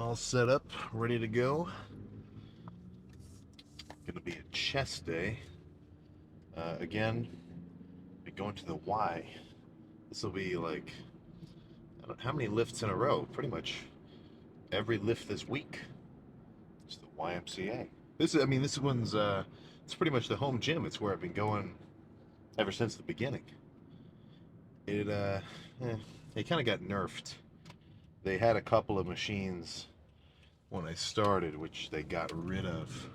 All set up, ready to go. Gonna be a chest day. Again, we're going to the Y. This will be like, I don't know how many lifts in a row. Pretty much every lift this week. It's the YMCA. This one's, it's pretty much the home gym. It's where I've been going ever since the beginning. It, uh, eh, it kind of got nerfed. They had a couple of machines when I started, which they got rid of.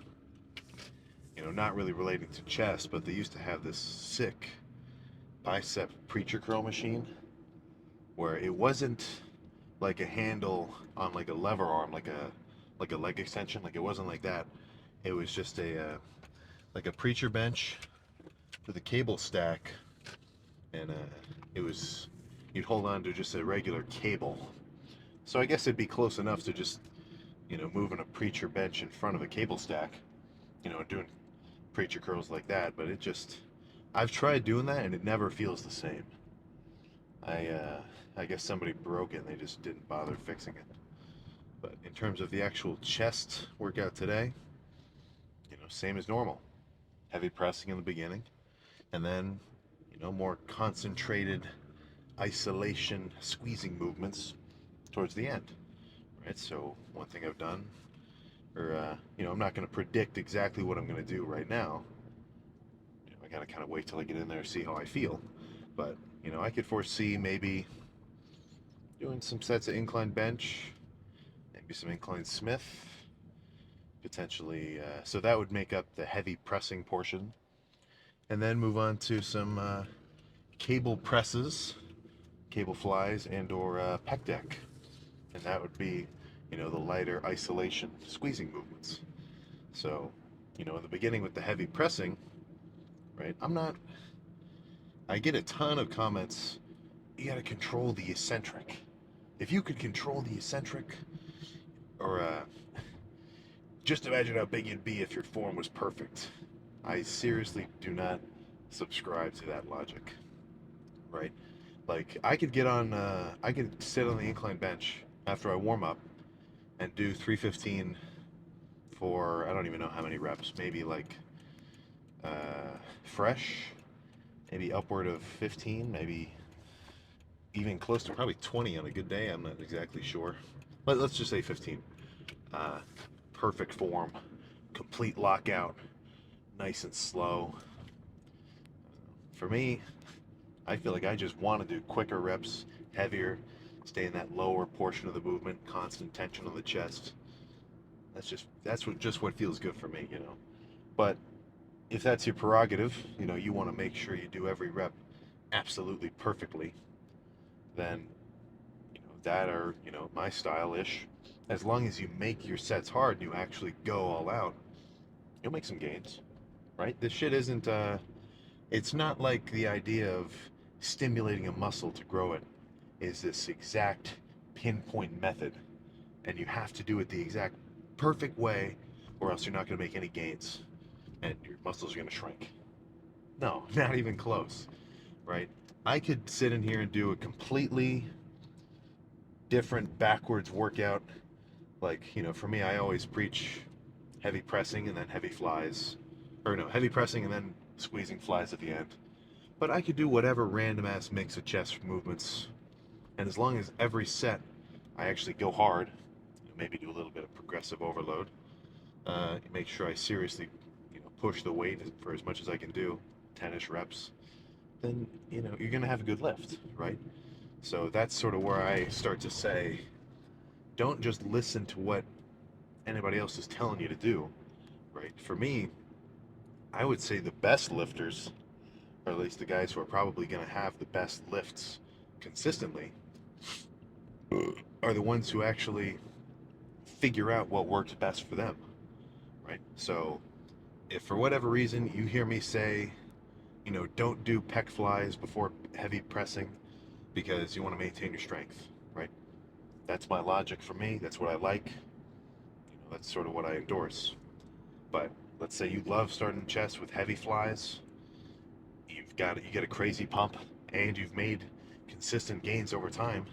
Not really relating to chest, but they used to have this sick bicep preacher curl machine where it wasn't like a handle on like a lever arm, like a leg extension. Like it wasn't like that. It was just like a preacher bench with a cable stack, and it was you'd hold on to just a regular cable. So I guess it'd be close enough to just moving a preacher bench in front of a cable stack, doing preacher curls like that. But I've tried doing that and it never feels the same. I guess somebody broke it and they just didn't bother fixing it. But in terms of the actual chest workout today, same as normal. Heavy pressing in the beginning, and then, more concentrated isolation squeezing movements towards the end. Right? So one thing I've done, or I'm not going to predict exactly what I'm going to do right now. I got to kind of wait till I get in there, see how I feel. But I could foresee maybe doing some sets of incline bench, maybe some incline Smith, potentially. So that would make up the heavy pressing portion, and then move on to some cable presses, cable flies, and/or pec deck, and that would be, the lighter isolation squeezing movements. So, in the beginning with the heavy pressing, right? I get a ton of comments. You got to control the eccentric. If you could control the eccentric, or just imagine how big you'd be if your form was perfect. I seriously do not subscribe to that logic, right? Like I could sit on the incline bench after I warm up and do 315 for I don't even know how many reps, maybe like fresh, maybe upward of 15, maybe even close to probably 20 on a good day. I'm not exactly sure, but let's just say 15. Uh, Perfect form, complete lockout, nice and slow. For me, I feel like I just want to do quicker reps, heavier, stay in that lower portion of the movement, constant tension on the chest. That's what feels good for me. But if that's your prerogative, you want to make sure you do every rep absolutely perfectly, then that or my style ish. As long as you make your sets hard and you actually go all out, you'll make some gains, right? This shit isn't it's not like the idea of stimulating a muscle to grow it is this exact pinpoint method, and you have to do it the exact perfect way, or else you're not going to make any gains, and your muscles are going to shrink. No, not even close, right? I could sit in here and do a completely different backwards workout. Like, for me, I always preach heavy pressing and then heavy flies, or no, heavy pressing and then squeezing flies at the end. But I could do whatever random ass mix of chest movements, and as long as every set I actually go hard, maybe do a little bit of progressive overload, make sure I seriously, push the weight for as much as I can do, 10ish reps, then you're gonna have a good lift, right? So that's sort of where I start to say, don't just listen to what anybody else is telling you to do, right? For me, I would say the best lifters, or at least the guys who are probably going to have the best lifts consistently, are the ones who actually figure out what works best for them, right? So if for whatever reason you hear me say, don't do pec flies before heavy pressing because you want to maintain your strength, right? That's my logic for me. That's what I like. That's sort of what I endorse. But let's say you love starting chest with heavy flies. You get a crazy pump, and you've made consistent gains over time.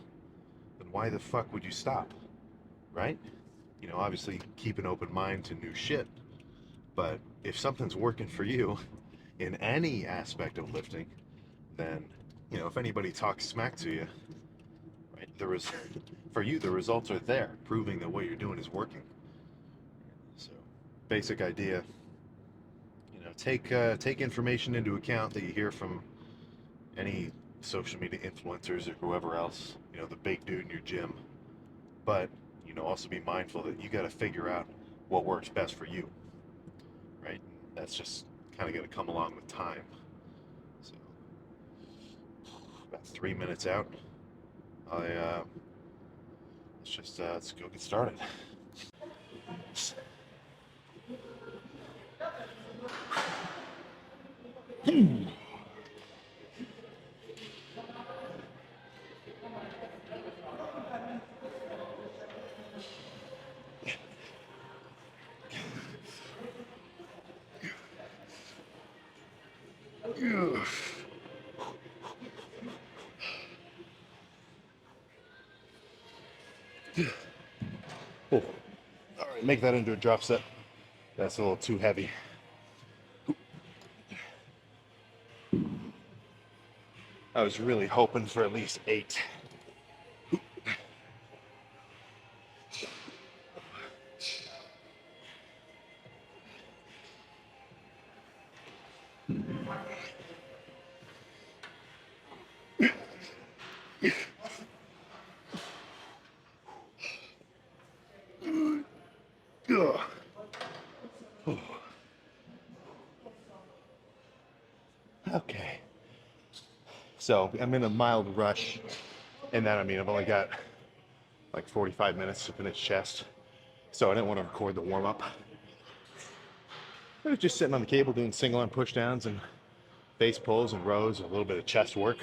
Then why the fuck would you stop, right? Obviously keep an open mind to new shit. But if something's working for you in any aspect of lifting, then if anybody talks smack to you, right, for you the results are there, proving that what you're doing is working. So, basic idea, take information into account that you hear from any social media influencers or whoever else, the big dude in your gym. But also be mindful that you got to figure out what works best for you, right? That's just kind of going to come along with time. So about 3 minutes out, I let's go get started. Oh, all right, make that into a drop set. That's a little too heavy. I was really hoping for at least 8. Okay. So I'm in a mild rush, and then I've only got like 45 minutes to finish chest, so I didn't want to record the warm up. I was just sitting on the cable doing single arm push downs and base pulls and rows, a little bit of chest work,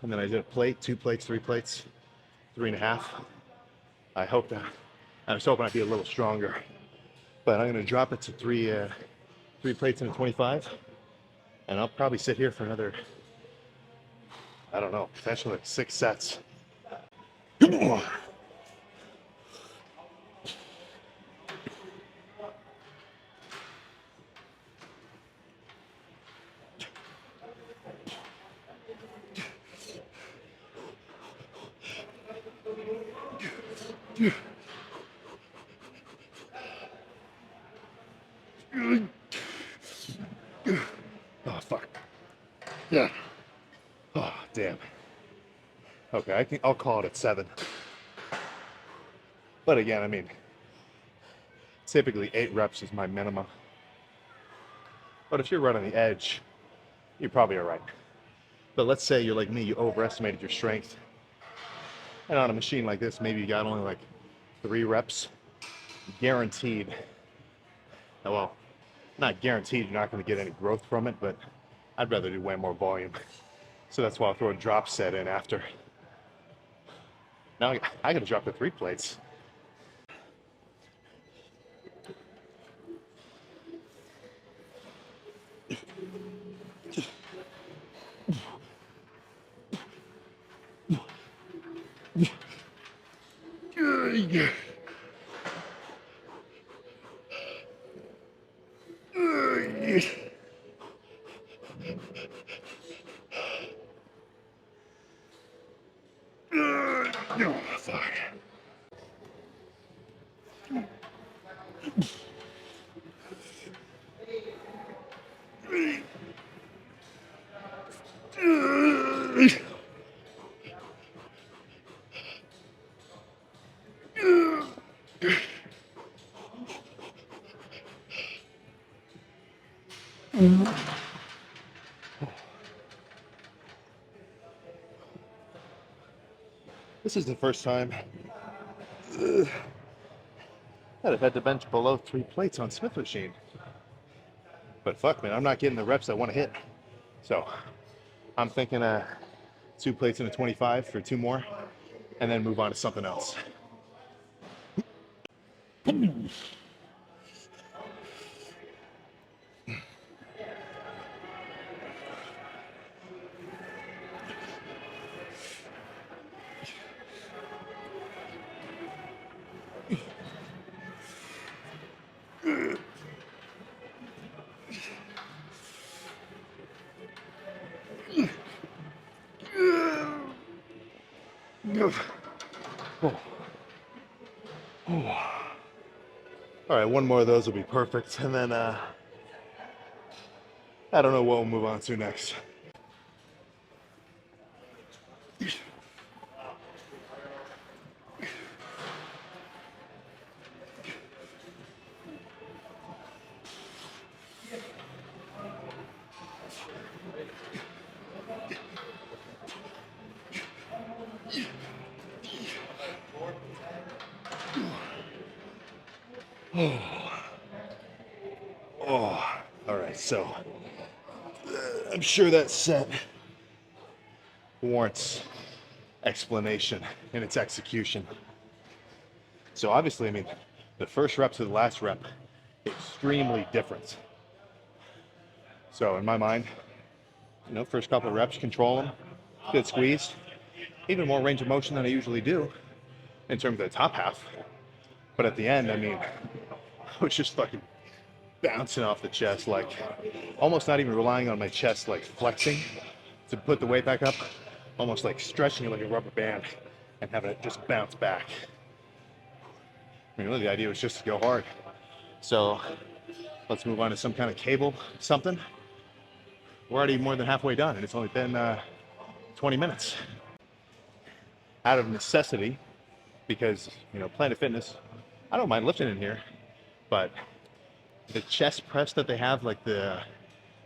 and then I did a plate, 2 plates, 3 plates, 3.5. I was hoping I'd be a little stronger, but I'm gonna drop it to 3 plates and a 25, and I'll probably sit here for another, I don't know, potentially like 6 sets. Oh fuck. Yeah. Oh damn. Okay, I'll call it at 7. But again, typically 8 reps is my minimum. But if you're right on the edge, you're probably all right. But let's say you're like me, you overestimated your strength. And on a machine like this, maybe you got only like 3 reps. Guaranteed. Well, not guaranteed you're not going to get any growth from it, but I'd rather do way more volume. So that's why I'll throw a drop set in after. Now I got to drop the 3 plates. Oh, fuck. This is the first time that I've had to bench below 3 plates on Smith machine. But fuck, man, I'm not getting the reps I want to hit. So I'm thinking 2 plates and a 25 for 2 more, and then move on to something else. Oh. Oh. All right, one more of those will be perfect, and then I don't know what we'll move on to next. Oh, all right, so I'm sure that set warrants explanation in its execution. So obviously, I mean, the first rep to the last rep, extremely different. So in my mind, first couple of reps, control them, good squeeze, even more range of motion than I usually do in terms of the top half. But at the end, I mean, I was just fucking bouncing off the chest, like almost not even relying on my chest, like flexing to put the weight back up, almost like stretching it like a rubber band and having it just bounce back. I mean, really, the idea was just to go hard. So let's move on to some kind of cable, something. We're already more than halfway done, and it's only been 20 minutes. Out of necessity, because, Planet Fitness, I don't mind lifting in here, but the chest press that they have, like the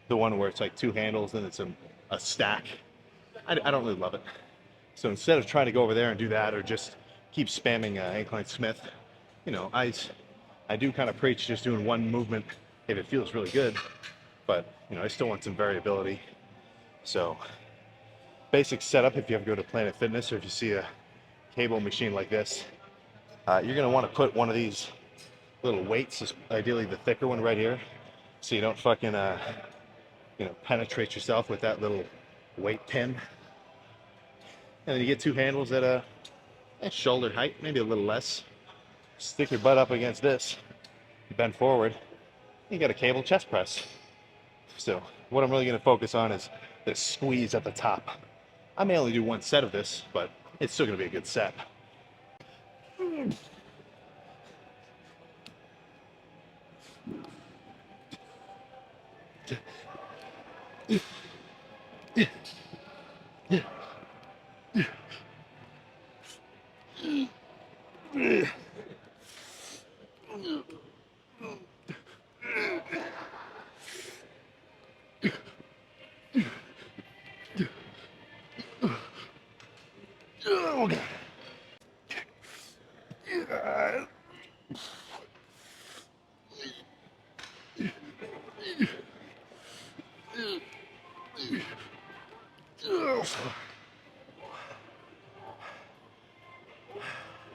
one where it's like two handles and it's a stack, I don't really love it. So instead of trying to go over there and do that, or just keep spamming Incline Smith, I do kind of preach just doing one movement if it feels really good, but I still want some variability. So basic setup, if you ever go to Planet Fitness or if you see a cable machine like this, you're going to want to put one of these little weights, ideally the thicker one right here, so you don't fucking penetrate yourself with that little weight pin. And then you get two handles at a shoulder height, maybe a little less. Stick your butt up against this, bend forward, you got a cable chest press. So what I'm really going to focus on is the squeeze at the top. I may only do one set of this, but it's still going to be a good set.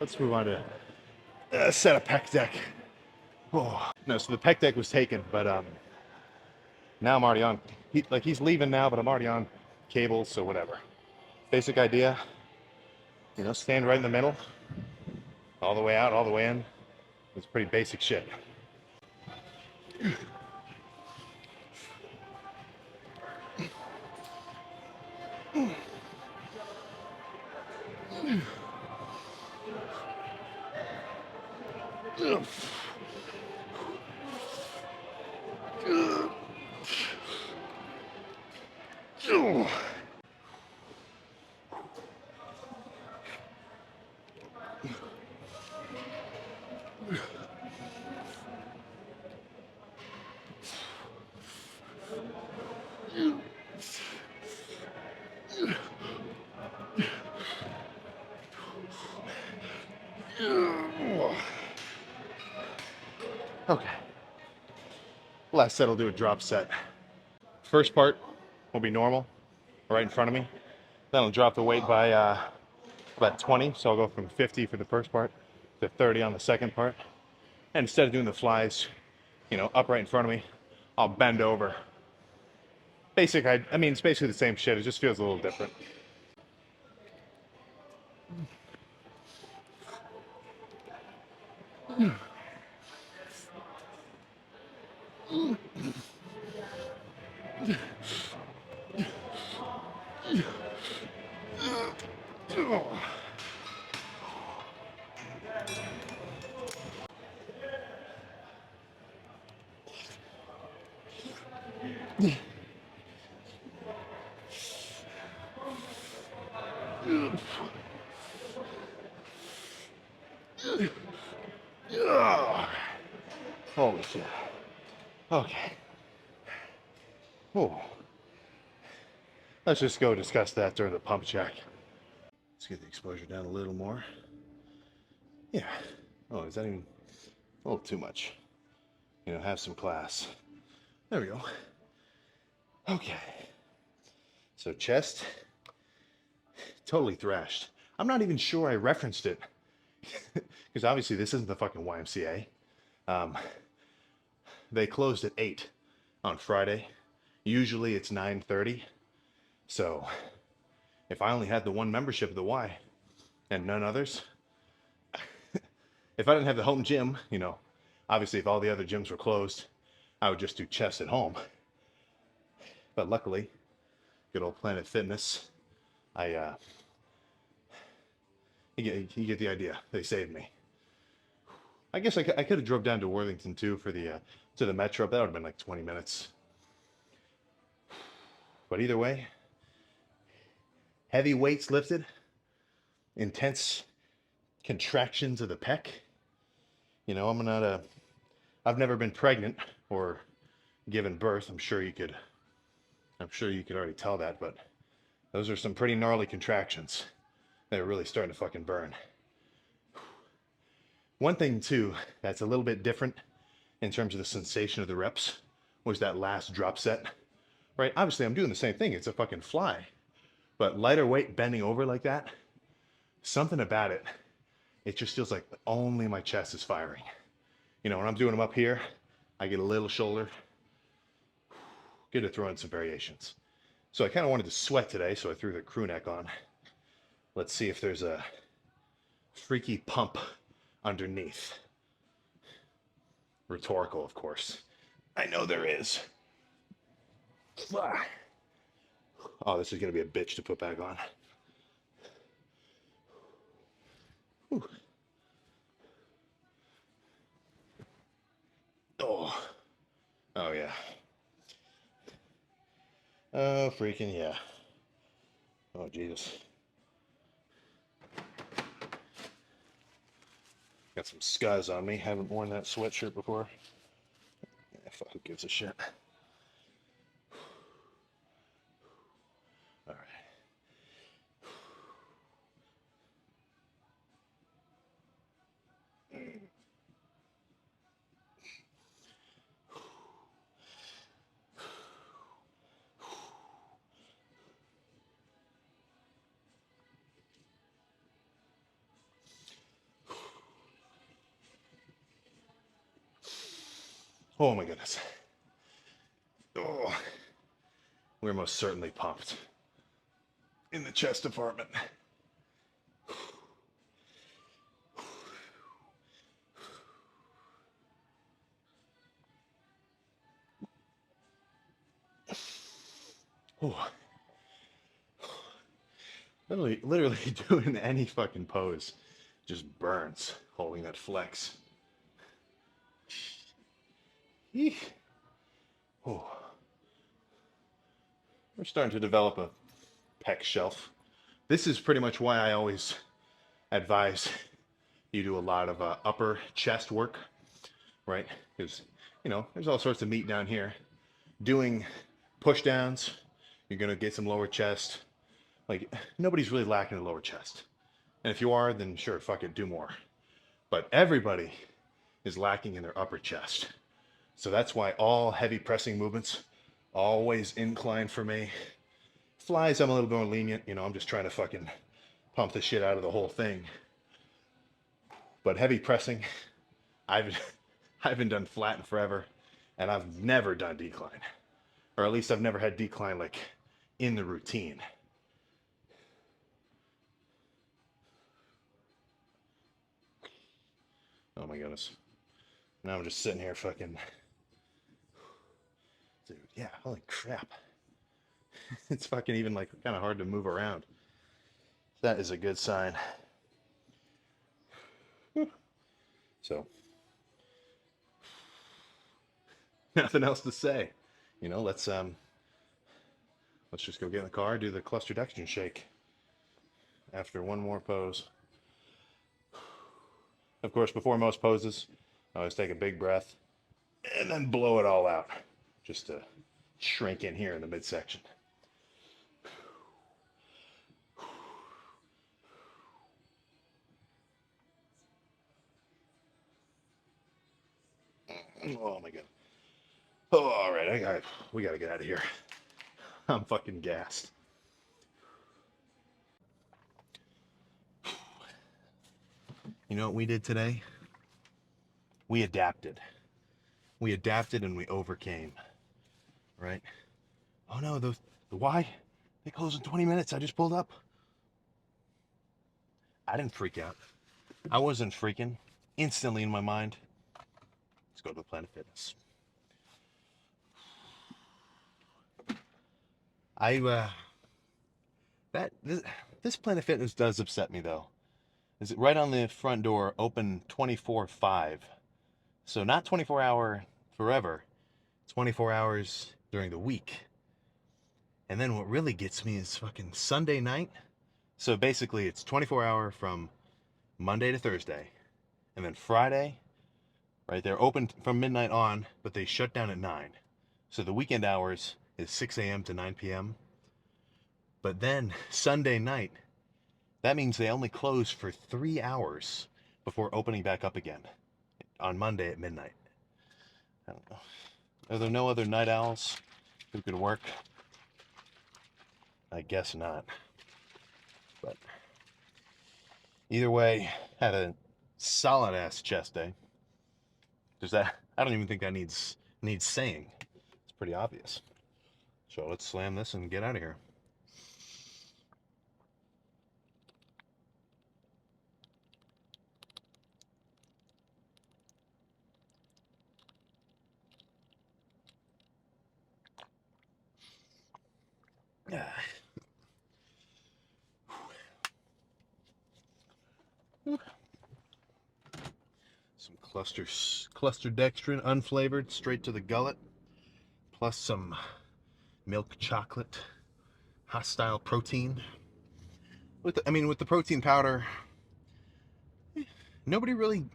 Let's move on to a set of pec deck. Oh. No, so the pec deck was taken, but now I'm already on. He's leaving now, but I'm already on cables, so whatever. Basic idea, stand right in the middle, all the way out, all the way in. It's pretty basic shit. Okay. Last set, I'll do a drop set. First part will be normal, right in front of me. Then I'll drop the weight by about 20, so I'll go from 50 for the first part to 30 on the second part. And instead of doing the flies, up right in front of me, I'll bend over. I mean, it's basically the same shit, it just feels a little different. Holy shit. Okay. Oh, let's just go discuss that during the pump check. Let's get the exposure down a little more. Yeah. Oh, is that even a little too much? You know, have some class. There we go. Okay. So chest, totally thrashed. I'm not even sure I referenced it because obviously this isn't the fucking YMCA. Um, they closed at 8 on Friday. Usually it's 9:30. So if I only had the one membership of the Y and none others, if I didn't have the home gym, you know, obviously if all the other gyms were closed, I would just do chest at home. But luckily, good old Planet Fitness, I you get the idea. They saved me. I guess I could have drove down to Worthington too for the to the metro. That would have been like 20 minutes. But either way, heavy weights lifted, intense contractions of the pec. You know, I've never been pregnant or given birth. I'm sure you could already tell that, but those are some pretty gnarly contractions. They're really starting to fucking burn. One thing too that's a little bit different in terms of the sensation of the reps was that last drop set. Right? Obviously, I'm doing the same thing. It's a fucking fly. But lighter weight bending over like that, something about it, it just feels like only my chest is firing. You know, when I'm doing them up here, I get a little shoulder. Good to throw in some variations. So I kind of wanted to sweat today, so I threw the crew neck on. Let's see if there's a freaky pump underneath. Rhetorical, of course. I know there is. Oh, this is going to be a bitch to put back on. Whew. Oh. Oh, yeah. Oh, freaking yeah. Oh, Jesus. Got some scuzz on me. Haven't worn that sweatshirt before. Yeah, fuck, who gives a shit? All right. Oh my goodness. Oh, we're most certainly pumped in the chest department. Oh. Literally doing any fucking pose just burns holding that flex. Eek. Oh. We're starting to develop a pec shelf. This is pretty much why I always advise you do a lot of upper chest work, right? Because, you know, there's all sorts of meat down here. Doing push downs, you're going to get some lower chest. Like, nobody's really lacking the lower chest. And if you are, then sure, fuck it, do more. But everybody is lacking in their upper chest. So that's why all heavy pressing movements always incline for me. Flies, I'm a little more lenient. You know, I'm just trying to fucking pump the shit out of the whole thing. But heavy pressing, I've I haven't done flat in forever, and I've never done decline, or at least I've never had decline like in the routine. Oh my goodness! Now I'm just sitting here fucking, dude. Yeah, holy crap! It's fucking even like kind of hard to move around. That is a good sign. So, nothing else to say. let's just go get in the car, do the cluster dextrin shake after one more pose. Of course, before most poses, I always take a big breath and then blow it all out, just to shrink in here in the midsection. Oh my god. Oh, all right, we gotta get out of here. I'm fucking gassed. You know what we did today? We adapted. We adapted and we overcame. Right? Oh no, the Y, they close in 20 minutes. I just pulled up. I didn't freak out. I wasn't freaking. Instantly in my mind, let's go to the Planet Fitness. I that this Planet Fitness does upset me though. Is it right on the front door, open 24/5. So not 24-hour forever, 24 hours during the week. And then what really gets me is fucking Sunday night. So basically it's 24-hour from Monday to Thursday. And then Friday, right, they're open from midnight on, but they shut down at 9. So the weekend hours is 6 a.m. to 9 p.m. But then Sunday night, that means they only close for 3 hours before opening back up again on Monday at midnight. I don't know. Are there no other night owls who could work? I guess not. But either way, had a solid ass chest day. Does that? I don't even think that needs saying. It's pretty obvious. So let's slam this and get out of here. Some cluster dextrin, unflavored, straight to the gullet, plus some milk chocolate, hostile protein. With the protein powder, nobody really.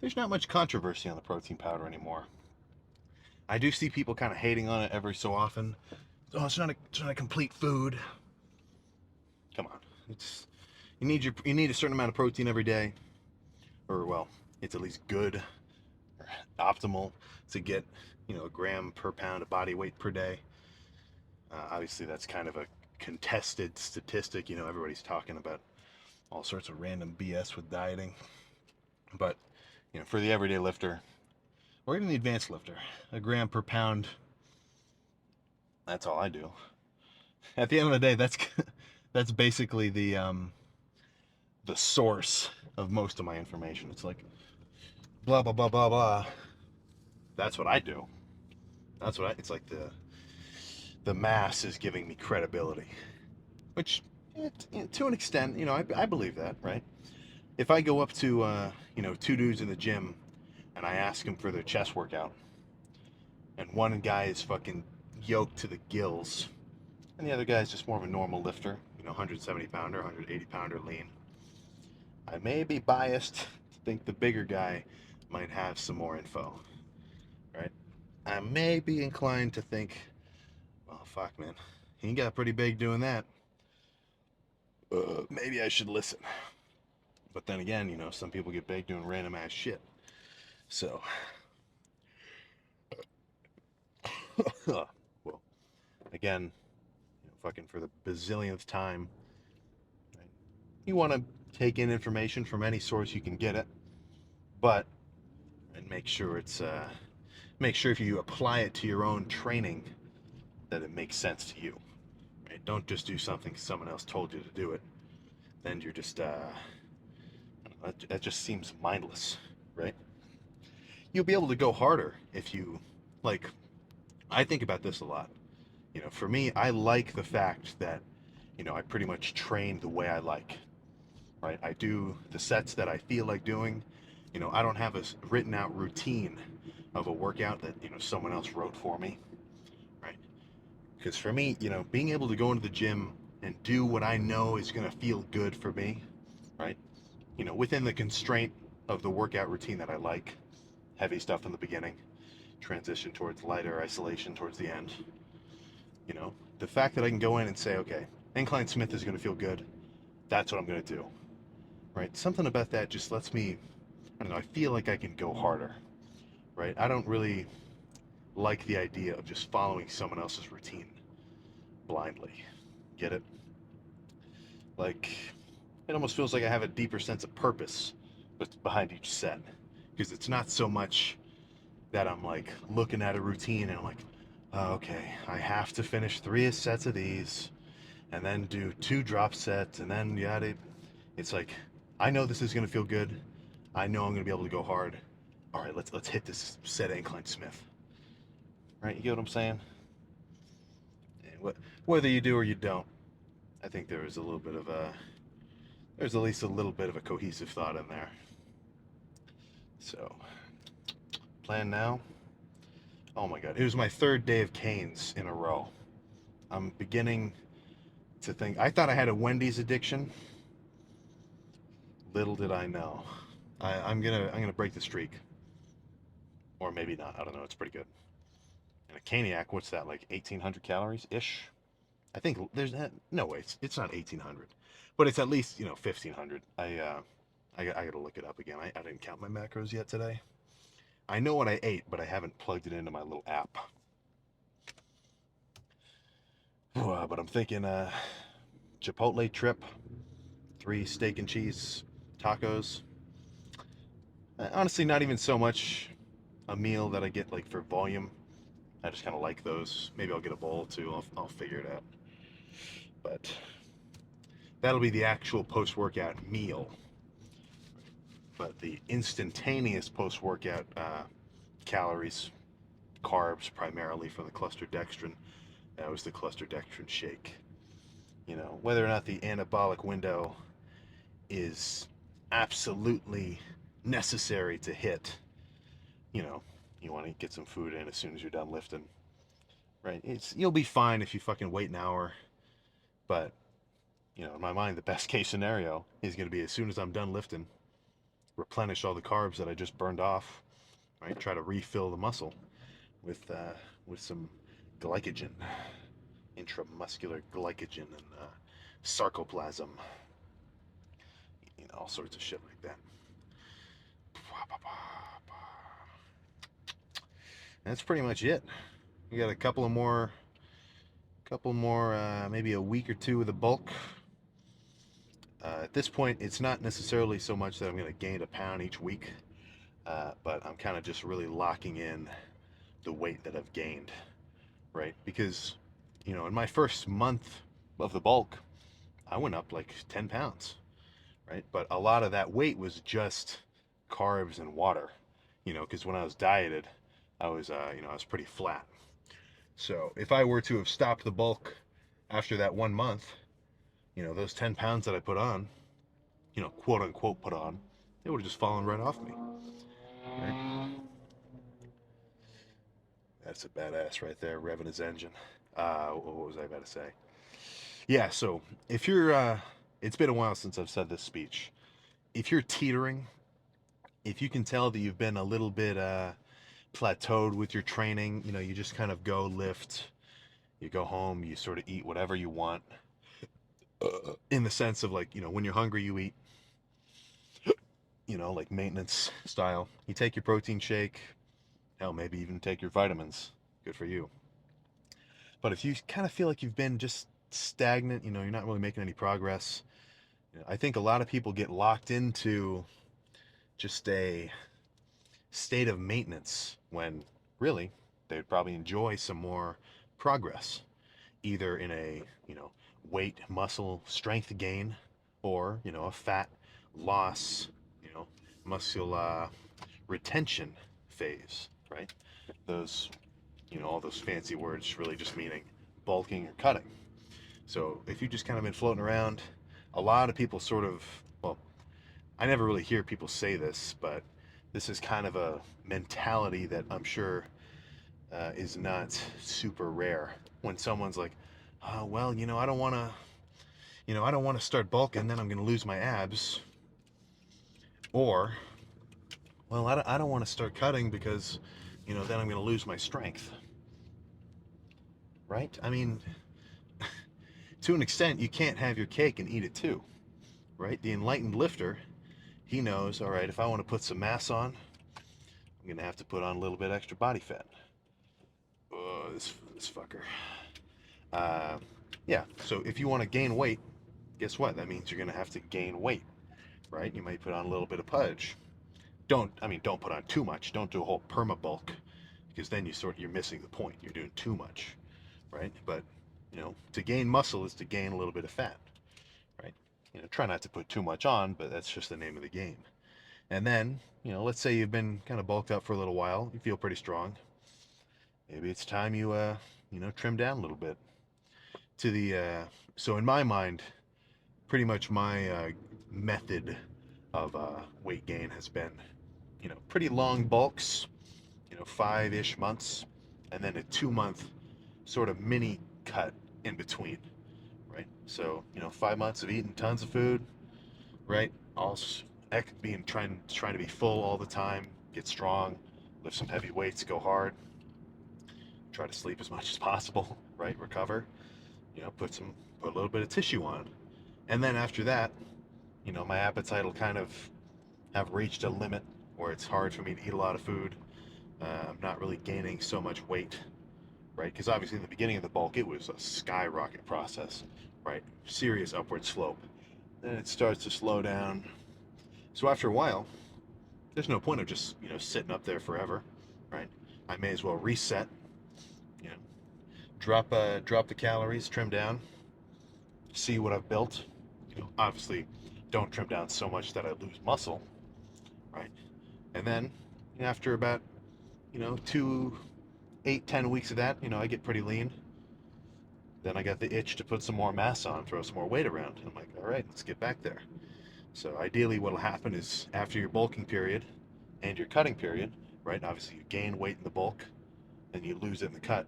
There's not much controversy on the protein powder anymore. I do see people kind of hating on it every so often. Oh, it's not a complete food. Come on, you need a certain amount of protein every day, or well, it's at least good or optimal to get a gram per pound of body weight per day. Obviously, that's kind of a contested statistic. Everybody's talking about all sorts of random BS with dieting, but for the everyday lifter or even the advanced lifter, a gram per pound. That's all I do. At the end of the day, that's basically the source of most of my information. It's like blah blah blah blah blah. That's what I do. It's like the mass is giving me credibility, which to an extent, I believe that, right? If I go up to two dudes in the gym and I ask them for their chest workout, and one guy is fucking yoked to the gills, and the other guy is just more of a normal lifter, 170 pounder, 180 pounder lean, I may be biased to think the bigger guy might have some more info, right? I may be inclined to think, oh fuck, man, he got pretty big doing that. Maybe I should listen. But then again, some people get big doing random ass shit. So, well, again, fucking for the bazillionth time, right? You want to take in information from any source you can get it, but and make sure if you apply it to your own training, that it makes sense to you. Right? Don't just do something someone else told you to do it. Then you're just that just seems mindless, right? You'll be able to go harder if you like. I think about this a lot. For me, I like the fact that I pretty much train the way I like. Right? I do the sets that I feel like doing. I don't have a written out routine of a workout that someone else wrote for me. Because for me, being able to go into the gym and do what I know is going to feel good for me, right? Within the constraint of the workout routine that I like, heavy stuff in the beginning, transition towards lighter isolation towards the end. The fact that I can go in and say, okay, incline Smith is going to feel good. That's what I'm going to do, right? Something about that just lets me, I don't know, I feel like I can go harder, right? I don't really like the idea of just following someone else's routine blindly. Get it? Like, it almost feels like I have a deeper sense of purpose behind each set. Because it's not so much that I'm like looking at a routine and I'm like, oh, okay, I have to finish 3 sets of these and then do 2 drop sets and then yada. It's like, I know this is going to feel good. I know I'm going to be able to go hard. All right, let's hit this set of incline Smith. Right? You get what I'm saying? Whether you do or you don't, I think there's at least a little bit of a cohesive thought in there. So, plan now. Oh my God, it was my 3rd day of canes in a row. I'm beginning to think. I thought I had a Wendy's addiction. Little did I know. I'm gonna break the streak, or maybe not. I don't know. It's pretty good. And a caniac, what's that? Like 1,800 calories ish. I think there's no way. It's not 1,800, but it's at least 1,500. I gotta look it up again. I didn't count my macros yet today. I know what I ate, but I haven't plugged it into my little app. But I'm thinking Chipotle trip, 3 steak and cheese tacos. Honestly, not even so much a meal that I get like for volume. I just kind of like those. Maybe I'll get a bowl too. I'll figure it out. But that'll be the actual post-workout meal. But the instantaneous post-workout calories, carbs primarily from the cluster dextrin. That was the cluster dextrin shake. Whether or not the anabolic window is absolutely necessary to hit, you know, you want to get some food in as soon as you're done lifting, right? You'll be fine if you fucking wait an hour, but in my mind, the best case scenario is going to be as soon as I'm done lifting, replenish all the carbs that I just burned off, right? Try to refill the muscle with some glycogen, intramuscular glycogen, and sarcoplasm, all sorts of shit like that. That's pretty much it. We got a couple more, maybe a week or two of the bulk. At this point, it's not necessarily so much that I'm going to gain a pound each week, but I'm kind of just really locking in the weight that I've gained, right? Because, in my first month of the bulk, I went up like 10 pounds, right? But a lot of that weight was just carbs and water, because when I was dieted, I was pretty flat. So if I were to have stopped the bulk after that 1 month, those 10 pounds that I put on, quote unquote put on, they would have just fallen right off me. Right? That's a badass right there, revving his engine. What was I about to say? Yeah, so if you're, it's been a while since I've said this speech. If you're teetering, if you can tell that you've been a little bit plateaued with your training, you just kind of go lift, you go home, you sort of eat whatever you want. In the sense of like, when you're hungry, you eat, like maintenance style. You take your protein shake, hell, maybe even take your vitamins. Good for you. But if you kind of feel like you've been just stagnant, you're not really making any progress, I think a lot of people get locked into just a state of maintenance when really they'd probably enjoy some more progress, either in a, weight, muscle, strength gain, or, a fat loss, muscle retention phase, right? Those, all those fancy words really just meaning bulking or cutting. So if you just kind of been floating around, a lot of people sort of, well, I never really hear people say this, but this is kind of a mentality that I'm sure is not super rare. when someone's like, well, I don't want to, I don't want to start bulking, then I'm going to lose my abs. Or, well, I don't want to start cutting because, then I'm going to lose my strength. Right? I mean, to an extent, you can't have your cake and eat it too. Right? The enlightened lifter, he knows, all right, if I want to put some mass on, I'm going to have to put on a little bit extra body fat. Oh, this fucker. Uh, yeah, so if you want to gain weight, guess what? That means you're going to have to gain weight, right? You might put on a little bit of pudge. Don't put on too much. Don't do a whole perma bulk, because then you're missing the point. You're doing too much, right? But, to gain muscle is to gain a little bit of fat, right? Try not to put too much on, but that's just the name of the game. And then, let's say you've been kind of bulked up for a little while. You feel pretty strong. Maybe it's time you, trim down a little bit. So in my mind, pretty much my method of weight gain has been, pretty long bulks, 5-ish months, and then a 2-month sort of mini cut in between, right? So, 5 months of eating tons of food, right? Also, trying to be full all the time, get strong, lift some heavy weights, go hard, try to sleep as much as possible, right? Recover, put a little bit of tissue on, and then after that, my appetite will kind of have reached a limit where it's hard for me to eat a lot of food. I'm not really gaining so much weight, right? Because obviously in the beginning of the bulk, it was a skyrocket process, right? Serious upward slope. Then it starts to slow down. So after a while, there's no point of just, sitting up there forever, right? I may as well reset, you know, drop the calories, trim down, see what I've built. Obviously, don't trim down so much that I lose muscle, right? And then after about 2, 8, 10 weeks of that, I get pretty lean. Then I got the itch to put some more mass on, throw some more weight around. And I'm like, all right, let's get back there. So ideally, what'll happen is after your bulking period and your cutting period, right? Obviously, you gain weight in the bulk, and you lose it in the cut.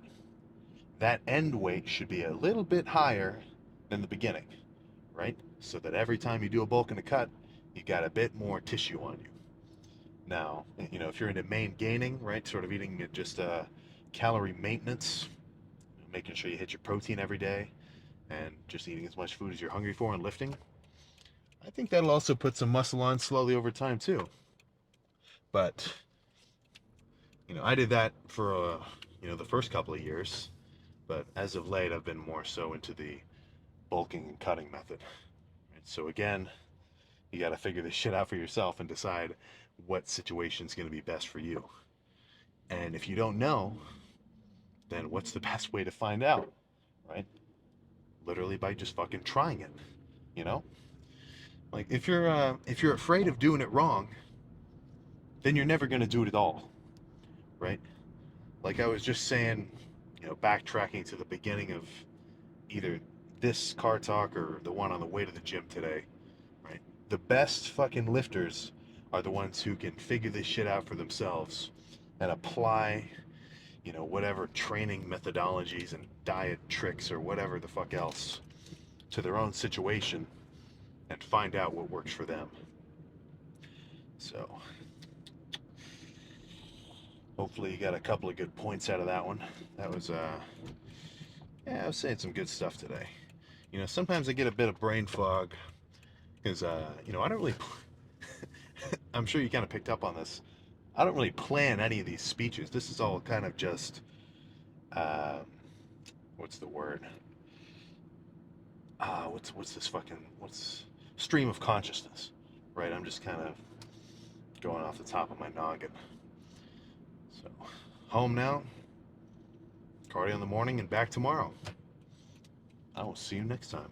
That end weight should be a little bit higher than the beginning, right? So that every time you do a bulk and a cut, you got a bit more tissue on you. Now, if you're into main gaining, right, sort of eating just calorie maintenance, making sure you hit your protein every day, and just eating as much food as you're hungry for and lifting, I think that'll also put some muscle on slowly over time too. But, I did that for, the first couple of years, but as of late, I've been more so into the bulking and cutting method. Right? So again, you got to figure this shit out for yourself and decide what situation's going to be best for you. And if you don't know, then what's the best way to find out, right? Literally by just fucking trying it, you know? Like if you're afraid of doing it wrong, then you're never going to do it at all, right? Like I was just saying, backtracking to the beginning of either this car talk or the one on the way to the gym today, right? The best fucking lifters are the ones who can figure this shit out for themselves and apply, whatever training methodologies and diet tricks or whatever the fuck else to their own situation and find out what works for them. So, hopefully you got a couple of good points out of that one. That was, yeah, I was saying some good stuff today. Sometimes I get a bit of brain fog because, I don't really, I'm sure you kind of picked up on this. I don't really plan any of these speeches. This is all kind of just, uh, what's the word? What's this fucking, what's stream of consciousness, right? I'm just kind of going off the top of my noggin. So, home now, cardio in the morning, and back tomorrow. I will see you next time.